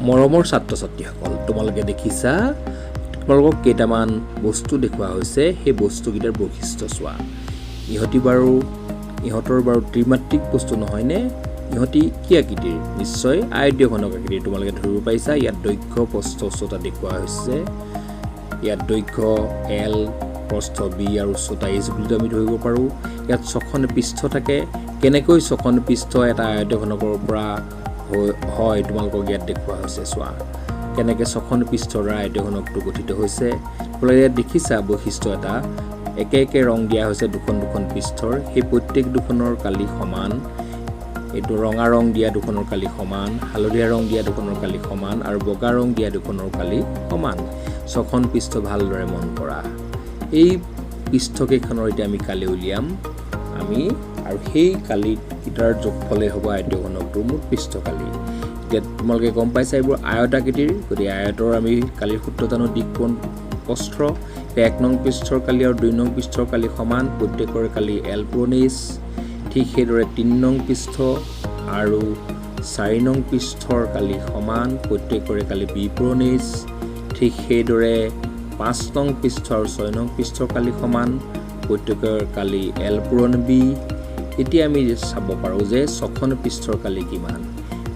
মৰমৰ ছাত্ৰ ছাত্ৰীসকল তোমালোকে দেখিছা তোমালোকক কেইটামান বস্তু দেখুওৱা হৈছে সেই বস্তুকেইটাৰ বৈশিষ্ট্য চোৱা ইহঁতৰ বাৰু ত্ৰিমাত্ৰিক বস্তু নহয়নে ইহঁতি কি আকৃতিৰ নিশ্চয় আয়তীয়ঘনক আকৃতিৰ তোমালোকে ধৰিব পাৰিছা ইয়াত দৈৰ্ঘ্য প্ৰস্থ উচ্চতা দেখুওৱা হৈছে ইয়াত দৈৰ্ঘ্য L প্ৰস্থ B আৰু উচ্চতা H বুলি আমি ধৰিব পাৰোঁ ইয়াত ছখন পৃষ্ঠ থাকে কেনেকৈ ছখন পৃষ্ঠ এটা আয়তীয়ঘনকৰ পৰা হয় তোমালোকক ইয়াত দেখুওৱা হৈছে চোৱা কেনেকৈ ছখন পৃষ্ঠৰ আয়তীয়ঘনকটো গঠিত হৈছে তোমালোকে ইয়াত দেখিছা বৈশিষ্ট্য এটা একে একে ৰং দিয়া হৈছে দুখন পৃষ্ঠৰ সেই প্ৰত্যেক দুখনৰ কালি সমান এইটো ৰঙা ৰং দিয়া দুখনৰ কালি সমান হালধীয়া ৰং দিয়া দুখনৰ কালি সমান আৰু বগা ৰং দিয়া দুখনৰ কালি সমান ছখন পৃষ্ঠ ভালদৰে মন কৰা এই পৃষ্ঠকেইখনৰ এতিয়া আমি কালি উলিয়াম আমি আৰু সেই কালিকেইটাৰ যোগফলে হ'ব আয়তীয়ঘনকটোৰ মুঠ পৃষ্ঠকালি এতিয়া তোমালোকে গম পাইছা এইবোৰ আয়তাকৃতিৰ গতিকে আয়তৰ আমি কালিৰ সূত্ৰ জানো দিককোণ প্ৰস্থ 1 নং পৃষ্ঠৰ কালি আৰু 2 নং পৃষ্ঠৰ কালি সমান প্ৰত্যেকৰ কালি L পূৰণ H ঠিক সেইদৰে 3 নং পৃষ্ঠ আৰু 4 নং পৃষ্ঠৰ কালি সমান প্ৰত্যেকৰে কালি B পূৰণ H ঠিক সেইদৰে 5 নং পৃষ্ঠ আৰু 6 নং পৃষ্ঠৰ কালি সমান প্ৰত্যেকৰ কালি L পূৰণ B এতিয়া আমি চাব পাৰোঁ যে ছখন পৃষ্ঠৰ কালি কিমান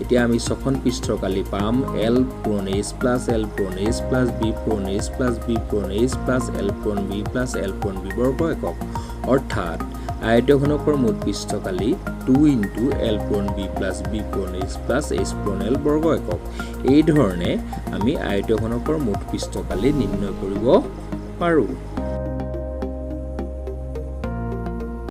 এতিয়া আমি ছখন পৃষ্ঠৰ কালি পাম L পূৰণ H প্লাছ L পূৰণ H প্লাছ B পূৰণ H প্লাছ B পূৰণ H প্লাছ L পূৰণ B প্লাছ L পূৰণ B বৰ্গ একক অৰ্থাৎ আয়তীয়ঘনকৰ মুঠ পৃষ্ঠকালি 2 * L পূৰণ B প্লাছ B পূৰণ H প্লাছ H পূৰণ L বৰ্গ একক এই ধৰণে আমি আয়তীয়ঘনকৰ মুঠ পৃষ্ঠকালি নিৰ্ণয় কৰিব পাৰোঁ